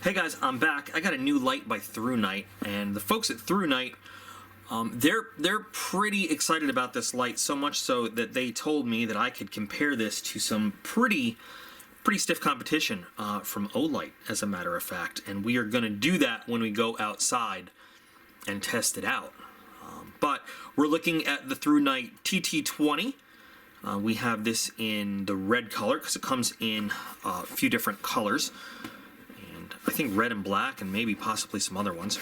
Hey guys, I'm back. I got a new light by Thrunite, and the folks at Thrunite, they're pretty excited about this light, so much so that they told me that I could compare this to some pretty stiff competition from Olight, as a matter of fact, and we are going to do that when we go outside and test it out. But we're looking at the Thrunite TT20. We have this in the red color because it comes in a few different colors. I think red and black and maybe possibly some other ones.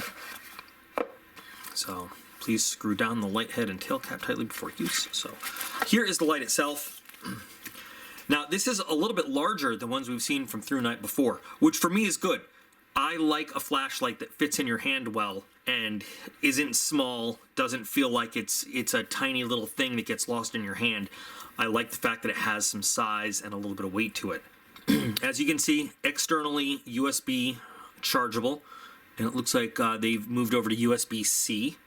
So please screw down the light head and tail cap tightly before use. So here is the light itself. Now this is a little bit larger than ones we've seen from Thrunite before, which for me is good. I like a flashlight that fits in your hand well and isn't small, doesn't feel like it's a tiny little thing that gets lost in your hand. I like the fact that it has some size and a little bit of weight to it. As you can see, externally USB chargeable, and it looks like they've moved over to USB-C,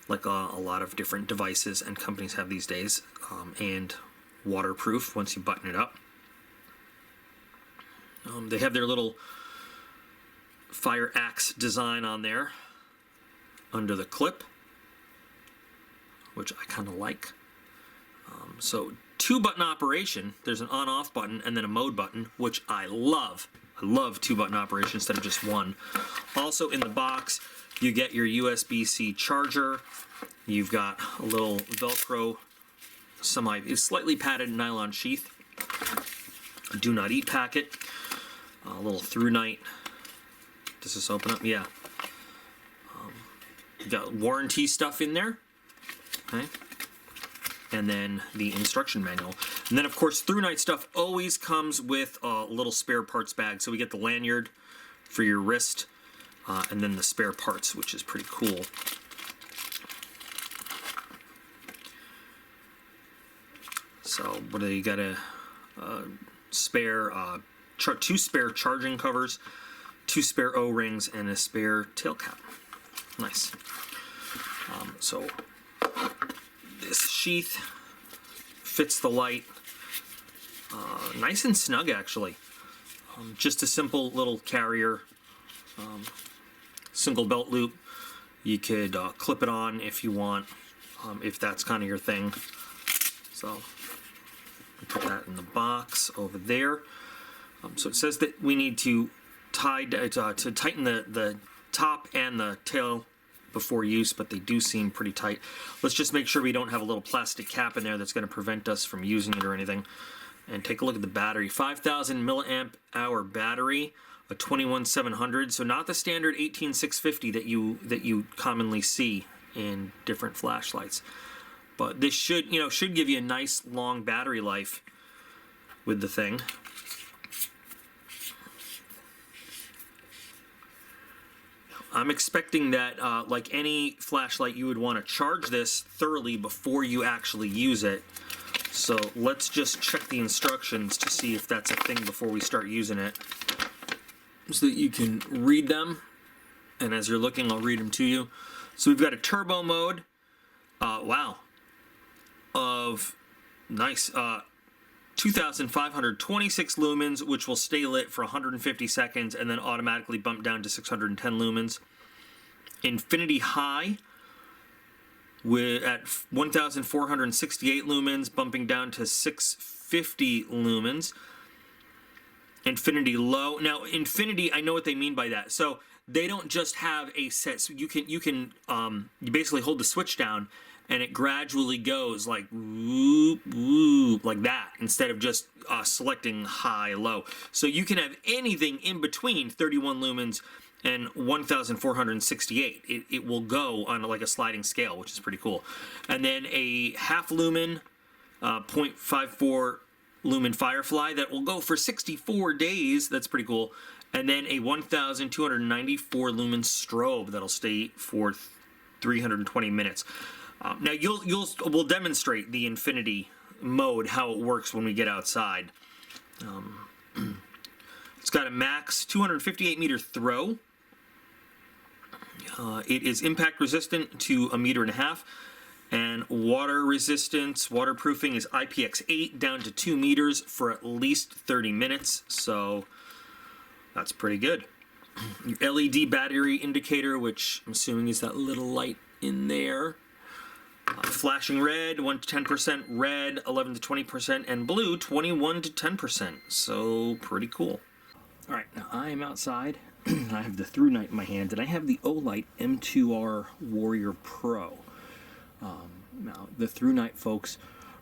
like a lot of different devices and companies have these days, and waterproof once you button it up. They have their little fire axe design on there under the clip, which I kind of like. So 2-button operation. There's an on-off button and then a mode button, which I love. I love 2-button operation instead of just one. Also in the box, you get your USB-C charger. You've got a little Velcro, slightly padded nylon sheath. A do not eat packet. A little Thrunite. Does this open up? Yeah. You got warranty stuff in there. Okay. And then the instruction manual. And then of course Thrunite stuff always comes with a little spare parts bag. So we get the lanyard for your wrist and then the spare parts, which is pretty cool. So what do you got? A spare, 2 spare charging covers, 2 spare O-rings, and a spare tail cap. Nice. So this sheath fits the light nice and snug, actually. Just a simple little carrier, single belt loop. You could clip it on if you want, if that's kind of your thing. So put that in the box over there. So it says that we need to tighten the top and the tail before use, but they do seem pretty tight. Let's just make sure we don't have a little plastic cap in there that's going to prevent us from using it or anything. And take a look at the battery. 5,000 milliamp hour battery, a 21700. So not the standard 18650 that you commonly see in different flashlights. But this should give you a nice long battery life with the thing. I'm expecting that, like any flashlight, you would want to charge this thoroughly before you actually use it. So let's just check the instructions to see if that's a thing before we start using it, so that you can read them. And as you're looking, I'll read them to you. So we've got a turbo mode. Wow. Of nice. 2,526 lumens, which will stay lit for 150 seconds and then automatically bump down to 610 lumens. Infinity high at 1,468 lumens, bumping down to 650 lumens. Infinity low. Now, infinity, I know what they mean by that. So they don't just have a set. So you basically hold the switch down, and it gradually goes like whoop, whoop, like that, instead of just selecting high, low. So you can have anything in between 31 lumens and 1,468. It will go on like a sliding scale, which is pretty cool. And then a half lumen, 0.54 lumen Firefly that will go for 64 days. That's pretty cool. And then a 1,294 lumen strobe that'll stay for 320 minutes. Now we'll demonstrate the infinity mode, how it works when we get outside. It's got a max 258 meter throw. It is impact resistant to 1.5 meters, and water resistance, waterproofing is IPX8 down to 2 meters for at least 30 minutes. So that's pretty good. Your LED battery indicator, which I'm assuming is that little light in there. Flashing red, 1 to 10%, red 11 to 20%, and blue 21 to 10%. So pretty cool. All right, now I am outside. I have the Thrunite in my hand, and I have the Olight M2R Warrior Pro. Now, the Thrunite folks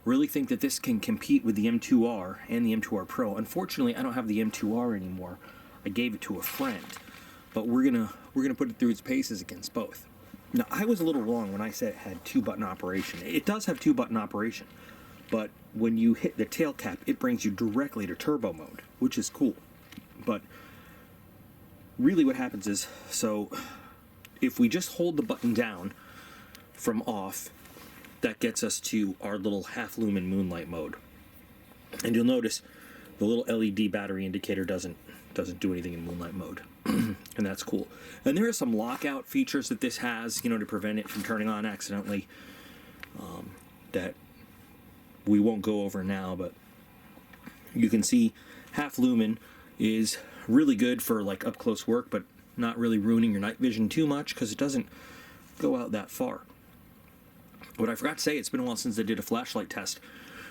really think that this can compete with the M2R and the M2R Pro. Unfortunately, I don't have the M2R anymore. I gave it to a friend, but we're gonna put it through its paces against both. Now, I was a little wrong when I said it had 2-button operation. It does have 2-button operation, but when you hit the tail cap, it brings you directly to turbo mode, which is cool. But really what happens is, so if we just hold the button down from off, that gets us to our little half lumen moonlight mode. And you'll notice the little LED battery indicator doesn't do anything in moonlight mode. And that's cool. And there are some lockout features that this has, you know, to prevent it from turning on accidentally, that we won't go over now, but you can see half lumen is really good for like up close work, but not really ruining your night vision too much because it doesn't go out that far. What I forgot to say, it's been a while since I did a flashlight test.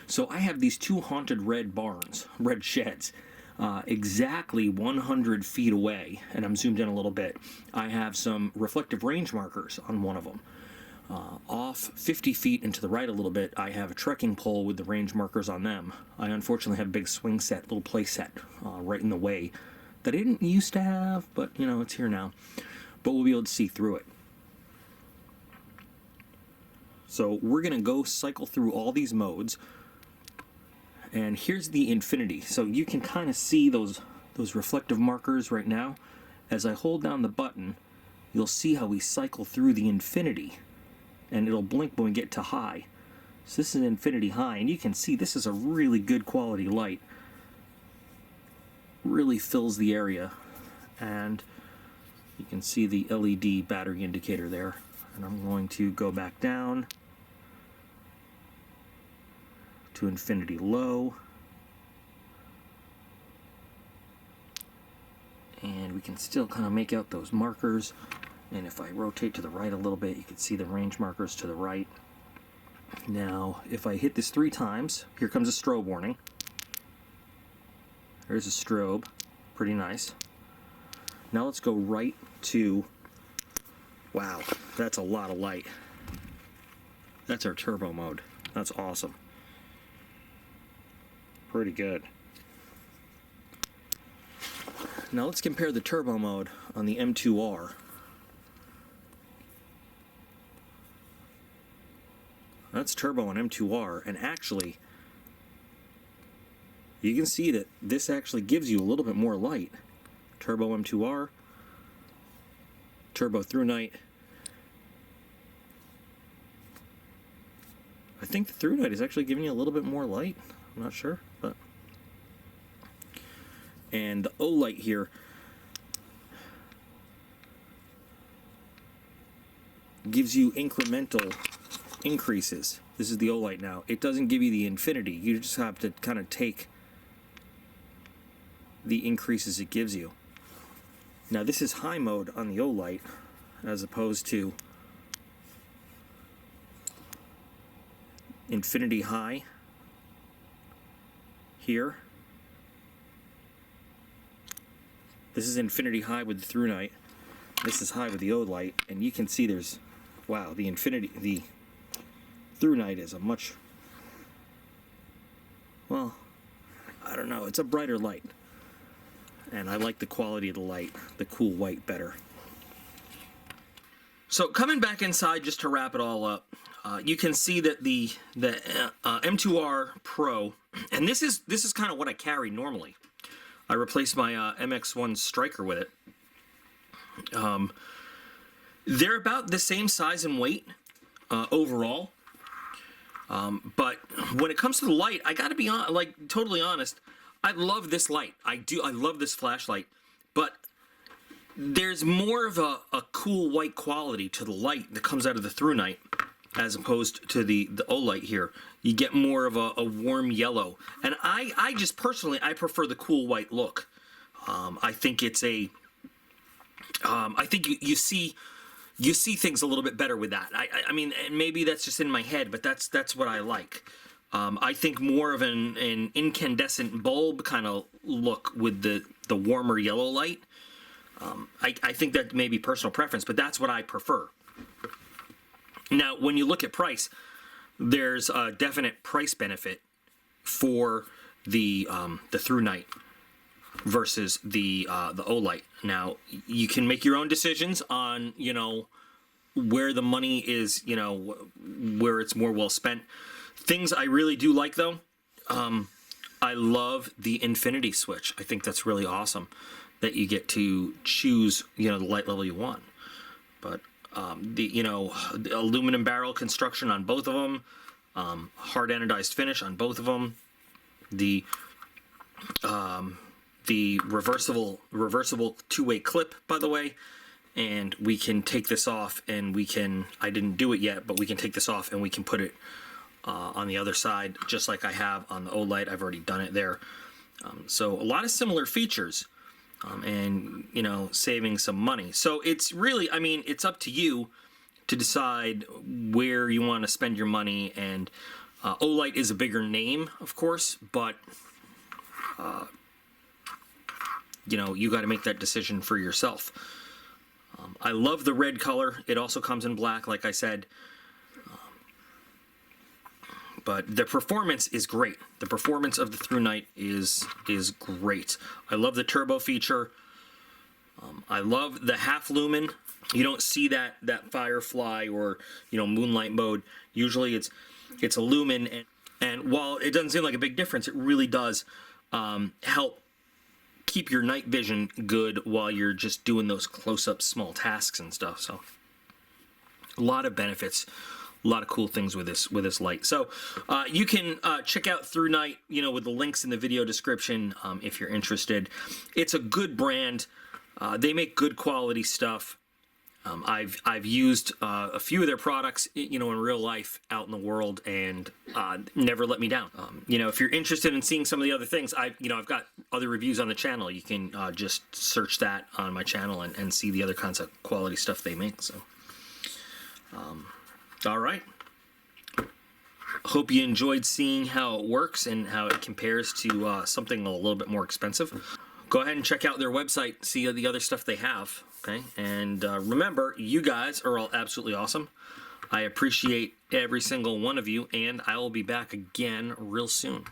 So I have these 2 haunted red barns, red sheds, exactly 100 feet away, and I'm zoomed in a little bit. I have some reflective range markers on one of them. Off 50 feet and to the right a little bit, I have a trekking pole with the range markers on them. I unfortunately have a big swing set, little play set, right in the way that I didn't used to have, but you know, it's here now. But we'll be able to see through it. So we're gonna go cycle through all these modes. And here's the infinity. So you can kind of see those reflective markers right now. As I hold down the button, you'll see how we cycle through the infinity. And it'll blink when we get to high. So this is infinity high, and you can see this is a really good quality light. Really fills the area. And you can see the LED battery indicator there. And I'm going to go back down to infinity low, and we can still kind of make out those markers. And if I rotate to the right a little bit, you can see the range markers to the right. Now if I hit this 3 times, here comes a strobe warning. There's a strobe, pretty nice. Now let's go right to, wow, that's a lot of light. That's our turbo mode. That's awesome. Pretty good. Now let's compare the turbo mode on the M2R. That's turbo on M2R, and actually you can see that this actually gives you a little bit more light. Turbo M2R, turbo Thrunite. I think the Thrunite is actually giving you a little bit more light. I'm not sure, but. And the Olight here gives you incremental increases. This is the Olight now. It doesn't give you the infinity. You just have to kind of take the increases it gives you. Now this is high mode on the Olight as opposed to infinity high here. This is infinity high with the Thrunite. This is high with the Olight, and you can see there's, wow, the Thrunite is a much, well, I don't know, it's a brighter light. And I like the quality of the light, the cool white, better. So coming back inside, just to wrap it all up, you can see that the M2R Pro, and this is kind of what I carry normally. I replaced my MX1 Striker with it. They're about the same size and weight overall, but when it comes to the light, I got to be totally honest. I love this light. I love this flashlight, but there's more of a cool white quality to the light that comes out of the Thrunite as opposed to the Olight here. You get more of a warm yellow. And I just personally, I prefer the cool white look. I think it's a I think you see things a little bit better with that. I mean, and maybe that's just in my head, but that's what I like. I think more of an incandescent bulb kind of look with the warmer yellow light. I think that may be personal preference, but that's what I prefer. Now, when you look at price, there's a definite price benefit for the Thrunite versus the Olight. Now, you can make your own decisions on, you know, where the money is, you know, where it's more well spent. Things I really do like, though, I love the infinity switch. I think that's really awesome that you get to choose, you know, the light level you want. But the aluminum barrel construction on both of them, hard anodized finish on both of them, the reversible two-way clip, by the way, and we can take this off and we can, I didn't do it yet, but we can take this off and we can put it on the other side, just like I have on the Olight. I've already done it there. So a lot of similar features, and, you know, saving some money. So it's really, I mean, it's up to you to decide where you want to spend your money. And Olight is a bigger name, of course, but you know, you got to make that decision for yourself. I love the red color. It also comes in black, like I said. But the performance is great. The performance of the Thrunite is great. I love the turbo feature. I love the half lumen. You don't see that firefly or, you know, moonlight mode. Usually it's a lumen, and while it doesn't seem like a big difference, it really does help keep your night vision good while you're just doing those close-up small tasks and stuff. So a lot of benefits, a lot of cool things with this light. So you can check out Thrunite, you know, with the links in the video description if you're interested. It's a good brand. They make good quality stuff. I've used a few of their products, you know, in real life out in the world, and never let me down. You know, if you're interested in seeing some of the other things, I've got other reviews on the channel. You can just search that on my channel and see the other kinds of quality stuff they make. So, all right. Hope you enjoyed seeing how it works and how it compares to something a little bit more expensive. Go ahead and check out their website, see the other stuff they have, okay? And remember, you guys are all absolutely awesome. I appreciate every single one of you, and I will be back again real soon.